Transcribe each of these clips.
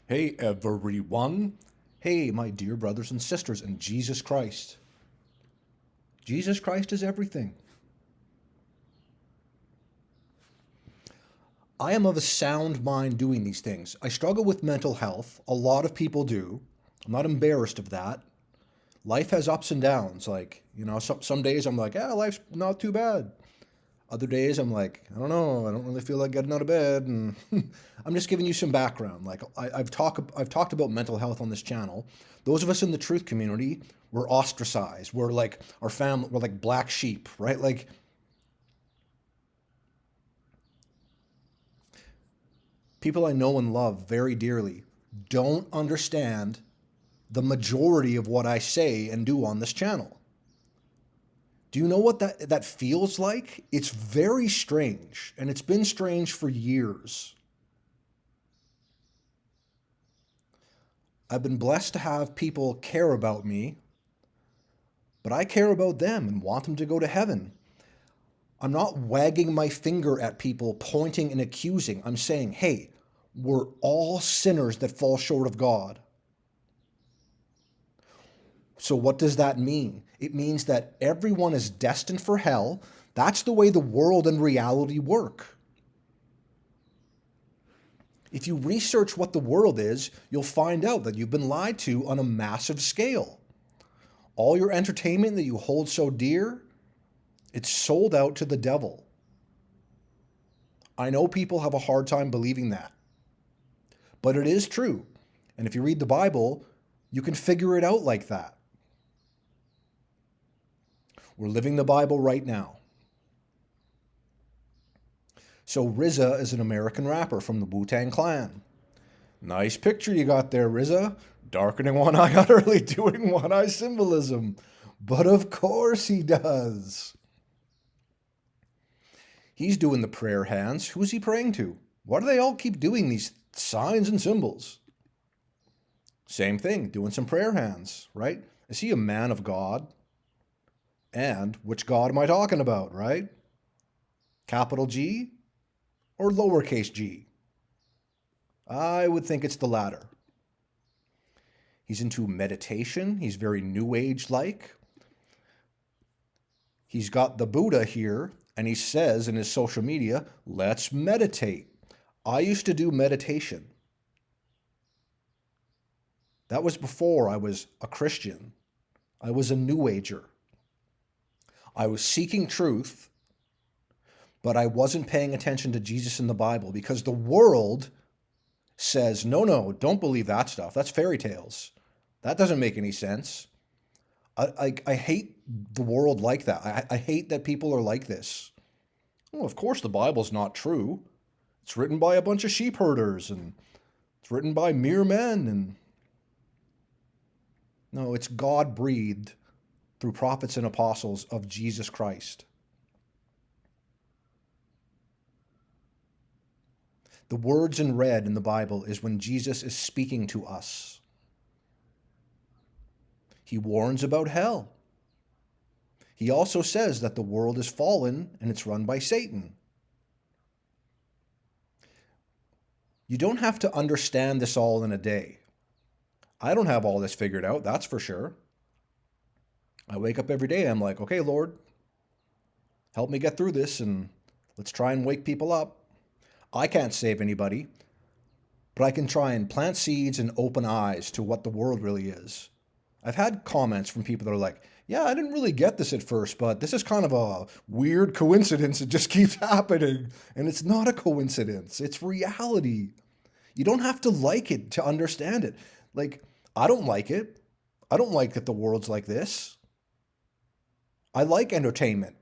Hey everyone. Hey, my dear brothers and sisters in Jesus Christ. Jesus Christ is everything. I am of a sound mind doing these things. I struggle with mental health. A lot of people do. I'm not embarrassed of that. Life has ups and downs. Some days I'm like, yeah, life's not too bad. Other days I'm like, I don't know, I don't really feel like getting out of bed, and I'm just giving you some background. I've talked about mental health on this channel. Those of us in the truth community, we're ostracized. We're like our family. We're like black sheep, right? Like people I know and love very dearly don't understand the majority of what I say and do on this channel. Do you know what that feels like? It's very strange, and it's been strange for years. I've been blessed to have people care about me, but I care about them and want them to go to heaven. I'm not wagging my finger at people, pointing and accusing. I'm saying, hey, we're all sinners that fall short of God. So what does that mean? It means that everyone is destined for hell. That's the way the world and reality work. If you research what the world is, you'll find out that you've been lied to on a massive scale. All your entertainment that you hold so dear, it's sold out to the devil. I know people have a hard time believing that, but it is true. And if you read the Bible, you can figure it out like that. We're living the Bible right now. So RZA is an American rapper from the Wu-Tang Clan. Nice picture you got there, RZA. Darkening one eye utterly, doing one eye symbolism. But of course he does. He's doing the prayer hands. Who's he praying to? Why do they all keep doing these signs and symbols? Same thing, doing some prayer hands, right? Is he a man of God? And which God am I talking about, right? Capital G or lowercase g? I would think it's the latter. He's into meditation. He's very New Age-like. He's got the Buddha here, and he says in his social media, let's meditate. I used to do meditation. That was before I was a Christian. I was a New Ager. I was seeking truth, but I wasn't paying attention to Jesus in the Bible because the world says, no, don't believe that stuff. That's fairy tales. That doesn't make any sense. I hate the world like that. I hate that people are like this. Well, of course the Bible's not true. It's written by a bunch of sheep herders, and it's written by mere men. And no, it's God breathed through prophets and apostles of Jesus Christ. The words in red in the Bible is when Jesus is speaking to us. He warns about hell. He also says that the world is fallen and it's run by Satan. You don't have to understand this all in a day. I don't have all this figured out, that's for sure. I wake up every day, I'm like, okay, Lord, help me get through this and let's try and wake people up. I can't save anybody, but I can try and plant seeds and open eyes to what the world really is. I've had comments from people that are like, yeah, I didn't really get this at first, but this is kind of a weird coincidence. It just keeps happening. And it's not a coincidence. It's reality. You don't have to like it to understand it. Like, I don't like it. I don't like that the world's like this. I like entertainment,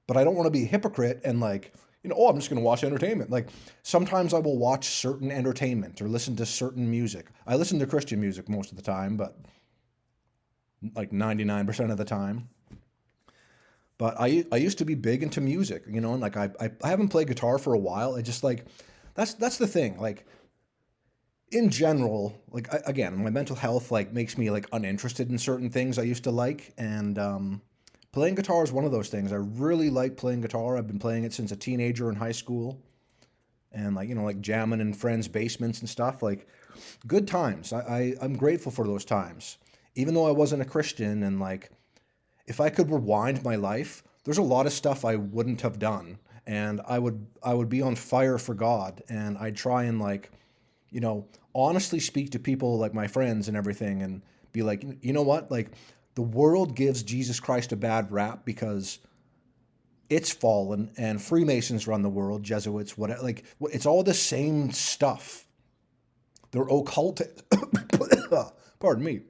but I don't want to be a hypocrite and like, I'm just going to watch entertainment. Like sometimes I will watch certain entertainment or listen to certain music. I listen to Christian music most of the time, but like 99% of the time. But I used to be big into music, and like I haven't played guitar for a while. I just like, that's the thing. Like in general, like again, my mental health like makes me like uninterested in certain things I used to like. And playing guitar is one of those things. I really like playing guitar. I've been playing it since a teenager in high school. and like, like jamming in friends' basements and stuff. Like, good times. I'm grateful for those times. Even though I wasn't a Christian, and like, if I could rewind my life, there's a lot of stuff I wouldn't have done. And I would be on fire for God, and I'd try and like, honestly speak to people like my friends and everything, and be like, you know what? Like, the world gives Jesus Christ a bad rap because it's fallen, and Freemasons run the world, Jesuits, whatever. Like, it's all the same stuff. They're occult. Pardon me.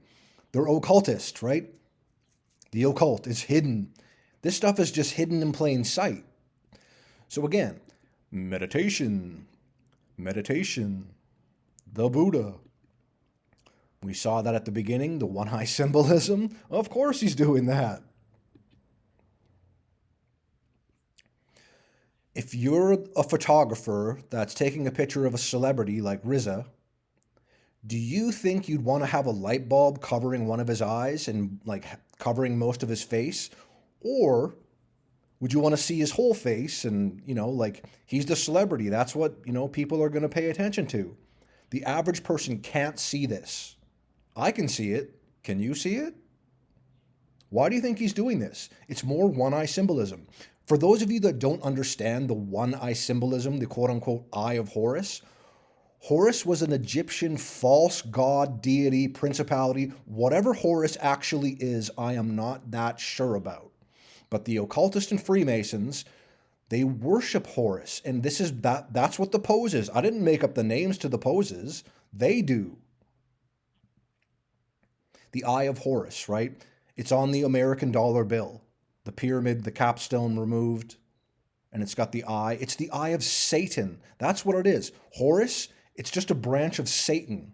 They're occultist, right? The occult is hidden. This stuff is just hidden in plain sight. So again, meditation, meditation, the Buddha. We saw that at the beginning, the one eye symbolism. Of course he's doing that. If you're a photographer that's taking a picture of a celebrity like Riza, do you think you'd want to have a light bulb covering one of his eyes and like covering most of his face? Or would you want to see his whole face and, like he's the celebrity. That's what, people are going to pay attention to. The average person can't see this. I can see it. Can you see it? Why do you think he's doing this? It's more one eye symbolism. For those of you that don't understand the one eye symbolism, the quote unquote eye of Horus, Horus was an Egyptian false god, deity, principality. Whatever Horus actually is, I am not that sure about. But the occultists and Freemasons, they worship Horus, and that's what the pose is. I didn't make up the names to the poses. They do. The Eye of Horus, right? It's on the American dollar bill. The pyramid, the capstone removed, and it's got the eye. It's the eye of Satan. That's what it is. Horus, it's just a branch of Satan.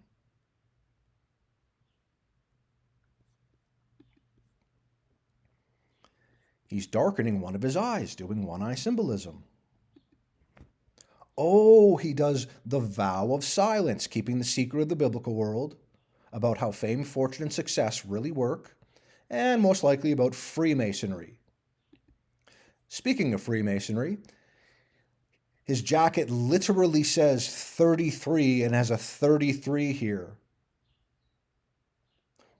He's darkening one of his eyes, doing one eye symbolism. Oh, he does the vow of silence, keeping the secret of the biblical world about how fame, fortune, and success really work, and most likely about Freemasonry. Speaking of Freemasonry, his jacket literally says 33 and has a 33 here.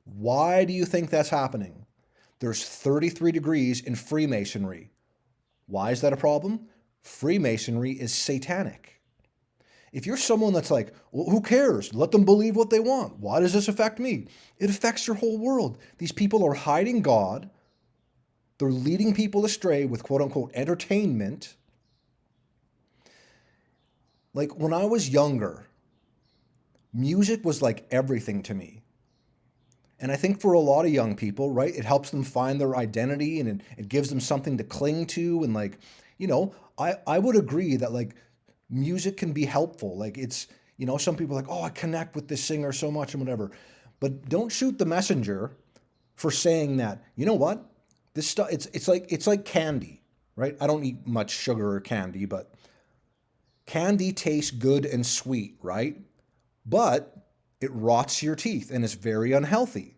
Why do you think that's happening? There's 33 degrees in Freemasonry. Why is that a problem? Freemasonry is satanic. If you're someone that's like, well, who cares? Let them believe what they want. Why does this affect me? It affects your whole world. These people are hiding God. They're leading people astray with quote unquote entertainment. Like when I was younger, music was like everything to me. And I think for a lot of young people, right, it helps them find their identity, and it gives them something to cling to. And like, I would agree that like music can be helpful. Like it's, some people are like, oh, I connect with this singer so much and whatever. But don't shoot the messenger for saying that, you know what? This stuff, it's like candy, right? I don't eat much sugar or candy, but candy tastes good and sweet, right? But it rots your teeth and it's very unhealthy.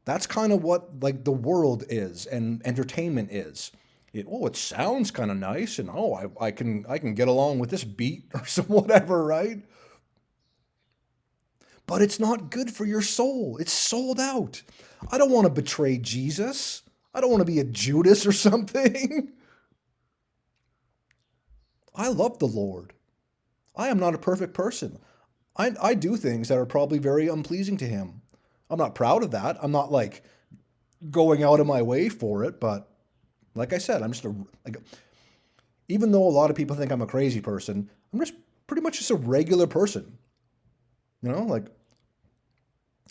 That's kind of what like the world is and entertainment is. It sounds kind of nice, and I can get along with this beat or some whatever, right? But it's not good for your soul. It's sold out. I don't want to betray Jesus. I don't want to be a Judas or something. I love the Lord. I am not a perfect person. I do things that are probably very unpleasing to him. I'm not proud of that. I'm not like going out of my way for it, but like I said, I'm just even though a lot of people think I'm a crazy person, I'm just pretty much just a regular person. Like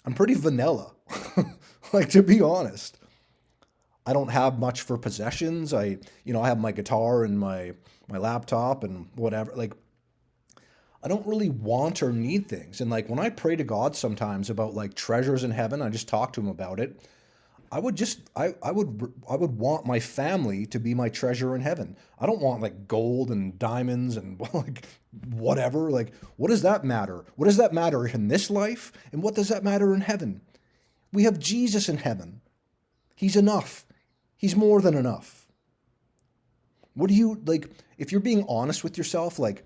I'm pretty vanilla. Like to be honest, I don't have much for possessions. I have my guitar and my laptop and whatever. Like I don't really want or need things. And like when I pray to God sometimes about like treasures in heaven, I just talk to him about it. I would want my family to be my treasure in heaven. I don't want like gold and diamonds and like whatever. Like what does that matter? What does that matter in this life? And what does that matter in heaven? We have Jesus in heaven. He's enough. He's more than enough. What do you like if you're being honest with yourself, like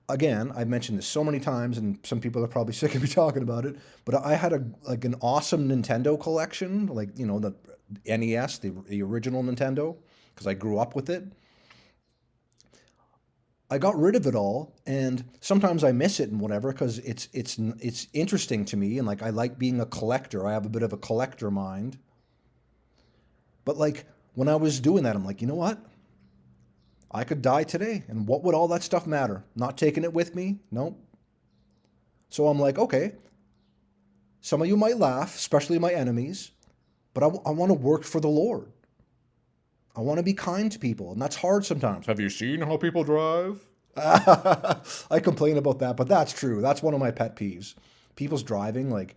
again, I've mentioned this so many times, and some people are probably sick of me talking about it. But I had an awesome Nintendo collection, like the NES, the original Nintendo, because I grew up with it. I got rid of it all, and sometimes I miss it and whatever because it's interesting to me, and like I like being a collector. I have a bit of a collector mind. But like when I was doing that, I'm like, you know what? I could die today, and what would all that stuff matter? Not taking it with me? Nope. So I'm like, okay, some of you might laugh, especially my enemies, but I want to work for the Lord. I want to be kind to people, and that's hard sometimes. Have you seen how people drive? I complain about that, but that's true. That's one of my pet peeves. People's driving, like,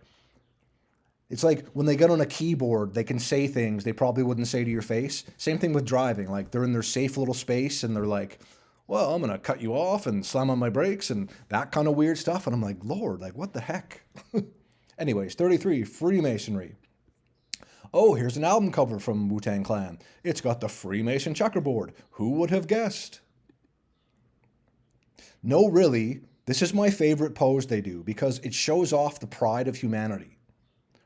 it's like when they get on a keyboard, they can say things they probably wouldn't say to your face. Same thing with driving. Like, they're in their safe little space, and they're like, well, I'm going to cut you off and slam on my brakes and that kind of weird stuff. And I'm like, Lord, like, what the heck? Anyways, 33, Freemasonry. Oh, here's an album cover from Wu-Tang Clan. It's got the Freemason checkerboard. Who would have guessed? No, really, this is my favorite pose they do because it shows off the pride of humanity,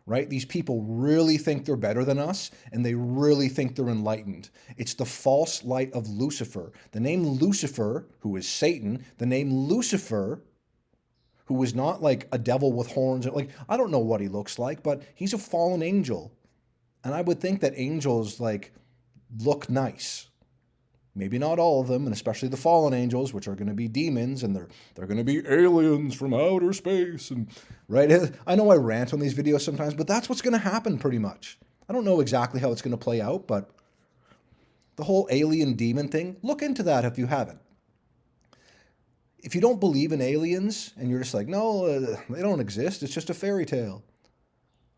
right? These people really think they're better than us and they really think they're enlightened. It's the false light of Lucifer. The name Lucifer, who is Satan, the name Lucifer, who is not like a devil with horns. Like, I don't know what he looks like, but he's a fallen angel. And I would think that angels like look nice. Maybe not all of them, and especially the fallen angels, which are going to be demons, and they're going to be aliens from outer space, and right. I know I rant on these videos sometimes, but that's what's going to happen pretty much. I don't know exactly how it's going to play out, but the whole alien demon thing, look into that if you haven't. If you don't believe in aliens and you're just like, no, they don't exist, it's just a fairy tale.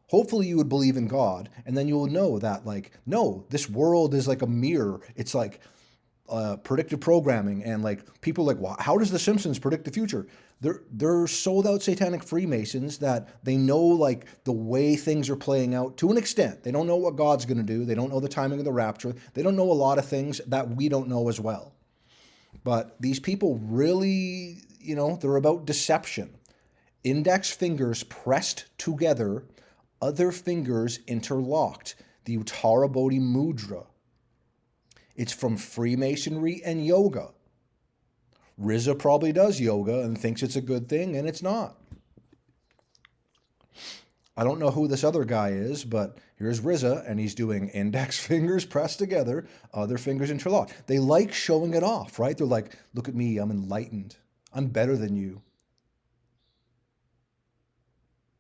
Hopefully you would believe in God, and then you'll know that, like, no, this world is like a mirror. It's like predictive programming, and like people are like, well, how does The Simpsons predict the future? They're sold out satanic Freemasons that they know like the way things are playing out to an extent. They don't know what God's going to do. They don't know the timing of the rapture. They don't know a lot of things that we don't know as well. But these people really, they're about deception. Index fingers pressed together, other fingers interlocked. The Uttara Bodhi Mudra. It's from Freemasonry and yoga. Riza probably does yoga and thinks it's a good thing, and it's not. I don't know who this other guy is, but here's Riza, and he's doing index fingers pressed together, other fingers interlocked. They like showing it off, right? They're like, look at me, I'm enlightened. I'm better than you.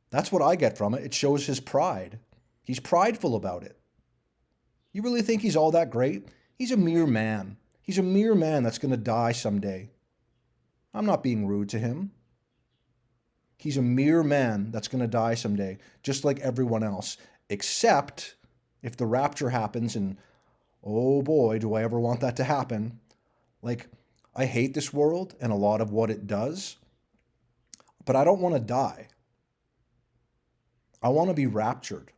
That's what I get from it. It shows his pride. He's prideful about it. You really think he's all that great? He's a mere man. He's a mere man that's going to die someday. I'm not being rude to him. He's a mere man that's going to die someday, just like everyone else, except if the rapture happens, and oh boy, do I ever want that to happen. Like, I hate this world and a lot of what it does, but I don't want to die. I want to be raptured.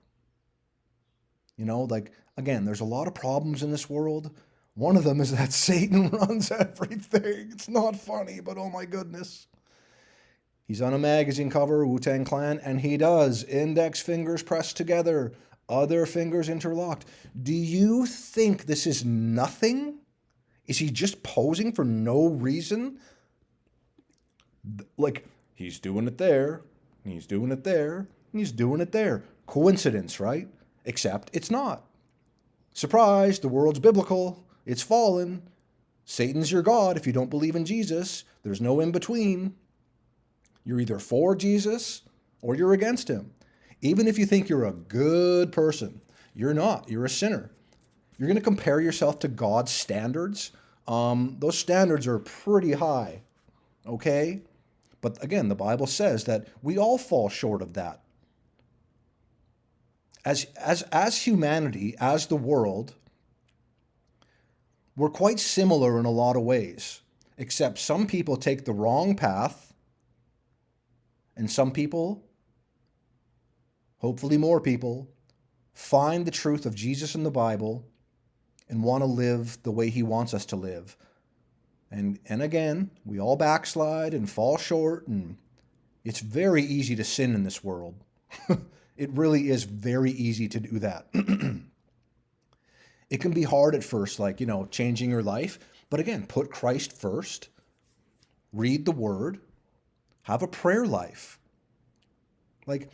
Like, again, there's a lot of problems in this world. One of them is that Satan runs everything. It's not funny, but oh my goodness. He's on a magazine cover, Wu-Tang Clan, and he does. Index fingers pressed together, other fingers interlocked. Do you think this is nothing? Is he just posing for no reason? Like, he's doing it there, and he's doing it there, and he's doing it there. Coincidence, right? Except it's not. Surprise, the world's biblical. It's fallen. Satan's your God if you don't believe in Jesus. There's no in between. You're either for Jesus or you're against him. Even if you think you're a good person, you're not. You're a sinner. You're going to compare yourself to God's standards. Those standards are pretty high, okay? But again, the Bible says that we all fall short of that. As humanity, as the world, we're quite similar in a lot of ways, except some people take the wrong path, and some people, hopefully more people, find the truth of Jesus in the Bible and want to live the way he wants us to live. And again, we all backslide and fall short, and it's very easy to sin in this world. It really is very easy to do that. It can be hard at first, like, changing your life. But again, put Christ first, read the word, have a prayer life. Like,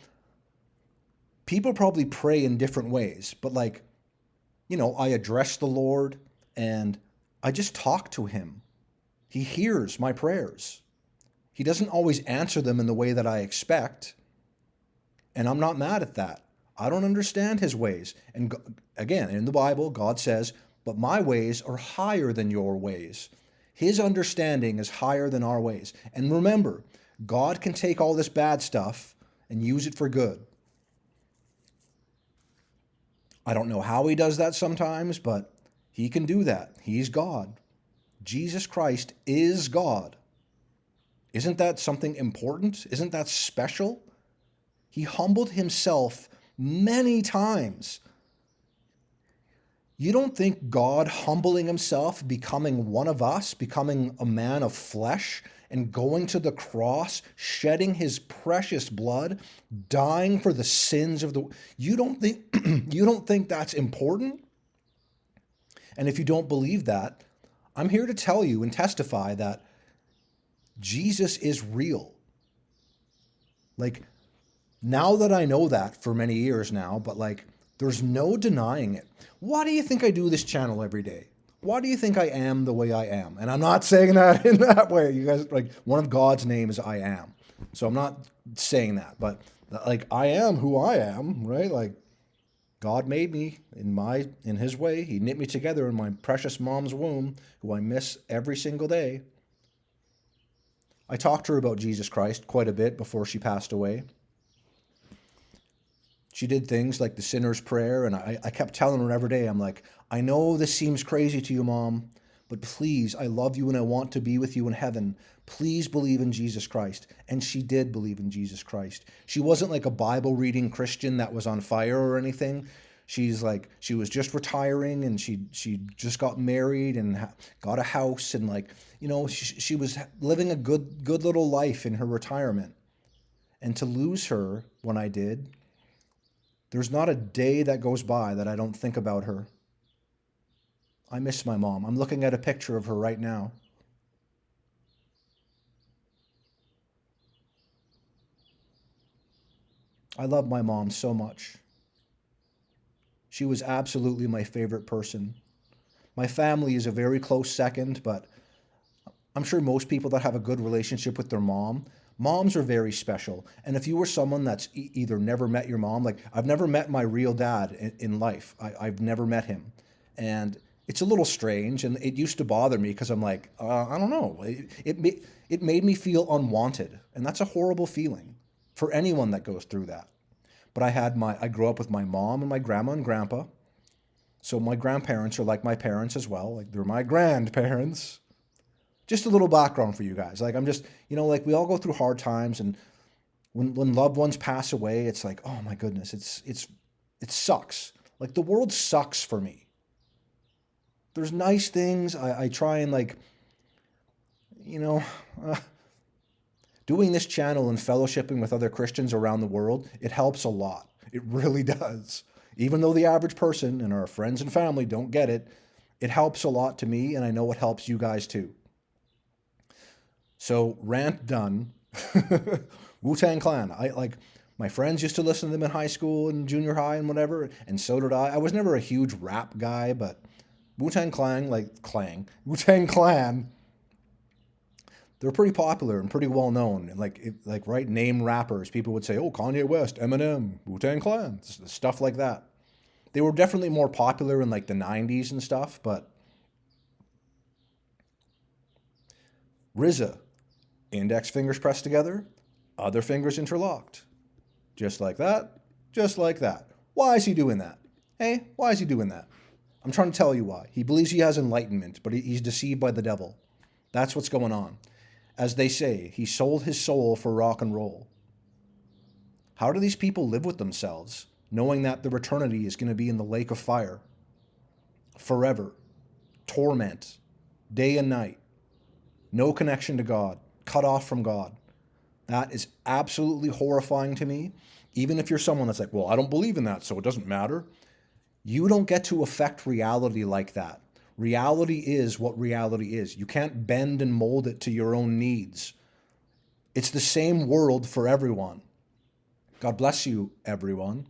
people probably pray in different ways, but like, I address the Lord and I just talk to him. He hears my prayers. He doesn't always answer them in the way that I expect, and I'm not mad at that. I don't understand his ways. And again, in the Bible, God says, but my ways are higher than your ways. His understanding is higher than our ways. And remember, God can take all this bad stuff and use it for good. I don't know how he does that sometimes, but he can do that. He's God. Jesus Christ is God. Isn't that something important? Isn't that special? He humbled himself many times. You don't think God humbling himself, becoming one of us, becoming a man of flesh, and going to the cross, shedding his precious blood, dying for the sins of the... You don't think you don't think that's important? And if you don't believe that, I'm here to tell you and testify that Jesus is real. Like, now that I know that for many years now, but like, there's no denying it. Why do you think I do this channel every day? Why do you think I am the way I am? And I'm not saying that in that way. You guys, like, one of God's names is I am. So I'm not saying that, but like, I am who I am, right? Like, God made me in his way. He knit me together in my precious mom's womb, who I miss every single day. I talked to her about Jesus Christ quite a bit before she passed away. She did things like the sinner's prayer, and I kept telling her every day, I'm like, I know this seems crazy to you, Mom, but please, I love you and I want to be with you in heaven. Please believe in Jesus Christ. And she did believe in Jesus Christ. She wasn't like a Bible reading Christian that was on fire or anything. She was just retiring, and she just got married and got a house, and like, she was living a good little life in her retirement. And to lose her when I did, there's not a day that goes by that I don't think about her. I miss my mom. I'm looking at a picture of her right now. I love my mom so much. She was absolutely my favorite person. My family is a very close second, but I'm sure most people that have a good relationship with their moms are very special. And if you were someone that's either never met your mom, like I've never met my real dad in life. I've never met him. And it's a little strange, and it used to bother me because I'm like, I don't know. It made me feel unwanted, and that's a horrible feeling for anyone that goes through that. But I grew up with my mom and my grandma and grandpa. So my grandparents are like my parents as well. Like, they're my grandparents. Just a little background for you guys. Like, I'm just, like, we all go through hard times, and when loved ones pass away, it's like, oh my goodness, it sucks. Like, the world sucks for me. There's nice things. I try and, like, doing this channel and fellowshipping with other Christians around the world, it helps a lot. It really does. Even though the average person and our friends and family don't get it, it helps a lot to me, and I know it helps you guys too. So, rant done. Wu-Tang Clan. My friends used to listen to them in high school and junior high and whatever, and so did I. I was never a huge rap guy, but Wu-Tang Clan, Wu-Tang Clan, they're pretty popular and pretty well known. And right, name rappers, people would say, oh, Kanye West, Eminem, Wu-Tang Clan, stuff like that. They were definitely more popular in like the 90s and stuff, but RZA, index fingers pressed together, other fingers interlocked. Just like that, just like that. Why is he doing that? Hey, why is he doing that? I'm trying to tell you why. He believes he has enlightenment, but he's deceived by the devil. That's what's going on. As they say, he sold his soul for rock and roll. How do these people live with themselves, knowing that their eternity is going to be in the lake of fire? Forever. Torment. Day and night. no connection to God, cut off from God. That is absolutely horrifying to me. Even if you're someone that's like, well, I don't believe in that, so it doesn't matter. You don't get to affect reality like that. Reality is what reality is. You can't bend and mold it to your own needs. It's the same world for everyone. God bless you, everyone.